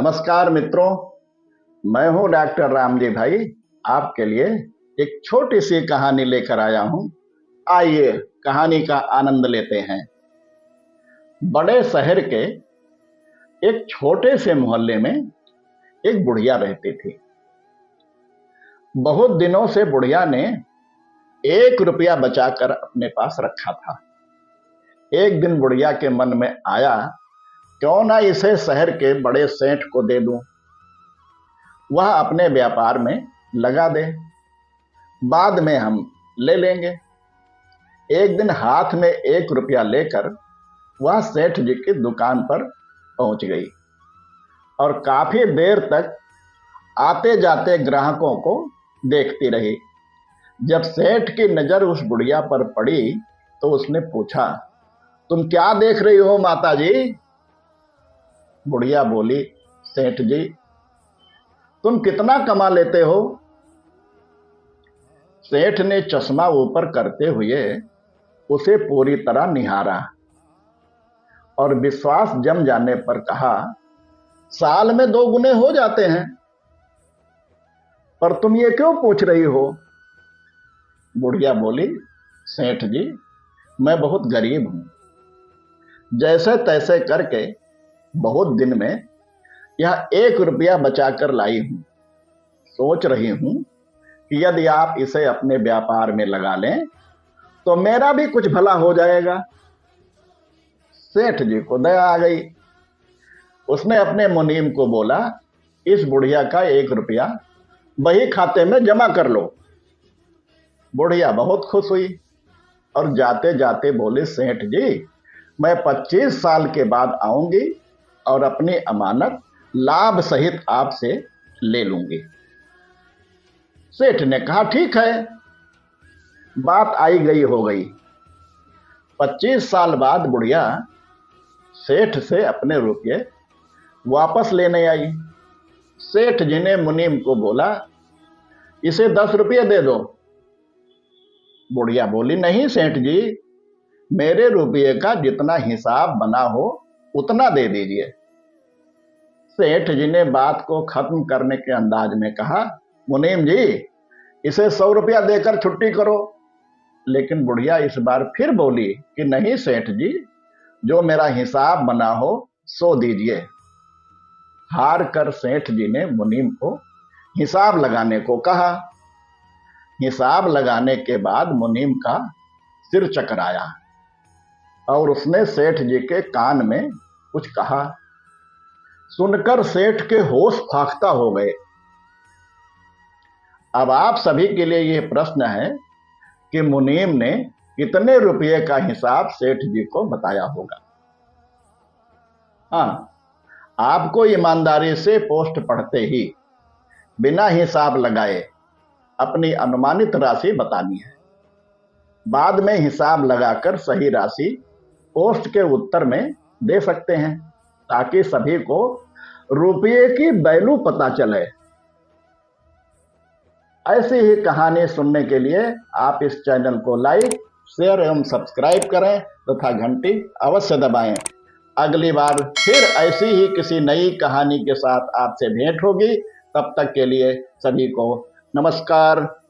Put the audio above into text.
नमस्कार मित्रों, मैं हूं डॉक्टर रामजी भाई। आपके लिए एक छोटी सी कहानी लेकर आया हूं। आइए कहानी का आनंद लेते हैं। बड़े शहर के एक छोटे से मोहल्ले में एक बुढ़िया रहती थी। बहुत दिनों से बुढ़िया ने 1 रुपया बचाकर अपने पास रखा था। एक दिन बुढ़िया के मन में आया, क्यों ना इसे शहर के बड़े सेठ को दे दूं, वह अपने व्यापार में लगा दे, बाद में हम ले लेंगे। एक दिन हाथ में 1 रुपया लेकर वह सेठ जी की दुकान पर पहुंच गई और काफी देर तक आते जाते ग्राहकों को देखती रही। जब सेठ की नजर उस बुढ़िया पर पड़ी तो उसने पूछा, तुम क्या देख रही हो माता जी? बुढ़िया बोली, सेठ जी, तुम कितना कमा लेते हो? सेठ ने चश्मा ऊपर करते हुए उसे पूरी तरह निहारा और विश्वास जम जाने पर कहा, साल में 2 गुने हो जाते हैं। पर तुम ये क्यों पूछ रही हो? बुढ़िया बोली, सेठ जी, मैं बहुत गरीब हूं। जैसे तैसे करके बहुत दिन में यह 1 रुपया बचाकर लाई हूं। सोच रही हूं कि यदि आप इसे अपने व्यापार में लगा लें तो मेरा भी कुछ भला हो जाएगा। सेठ जी को दया आ गई। उसने अपने मुनीम को बोला, इस बुढ़िया का 1 रुपया बही खाते में जमा कर लो। बुढ़िया बहुत खुश हुई और जाते जाते बोले, सेठ जी, मैं 25 साल के बाद आऊंगी और अपनी अमानत लाभ सहित आपसे ले लूंगी। सेठ ने कहा, ठीक है। बात आई गई हो गई। 25 साल बाद बुढ़िया सेठ से अपने रुपये वापस लेने आई। सेठ जी ने मुनीम को बोला, इसे 10 रुपये दे दो। बुढ़िया बोली, नहीं सेठ जी, मेरे रुपये का जितना हिसाब बना हो उतना दे दीजिए। सेठ जी ने बात को खत्म करने के अंदाज में कहा, मुनीम जी, इसे 100 रुपया देकर छुट्टी करो। लेकिन बुढ़िया इस बार फिर बोली कि नहीं सेठ जी, जो मेरा हिसाब बना हो सो दीजिए। हार कर सेठ जी ने मुनीम को हिसाब लगाने को कहा। हिसाब लगाने के बाद मुनीम का सिर चकराया और उसने सेठ जी के कान में कुछ कहा। सुनकर सेठ के होश फाख्ता हो गए। अब आप सभी के लिए यह प्रश्न है कि मुनीम ने कितने रुपये का हिसाब सेठ जी को बताया होगा। हाँ, आपको ईमानदारी से पोस्ट पढ़ते ही बिना हिसाब लगाए अपनी अनुमानित राशि बतानी है। बाद में हिसाब लगाकर सही राशि पोस्ट के उत्तर में दे सकते हैं, ताकि सभी को रुपये की वैल्यू पता चले। ऐसी ही कहानी सुनने के लिए आप इस चैनल को लाइक, शेयर एवं सब्सक्राइब करें तथा घंटी अवश्य दबाएं। अगली बार फिर ऐसी ही किसी नई कहानी के साथ आपसे भेंट होगी। तब तक के लिए सभी को नमस्कार।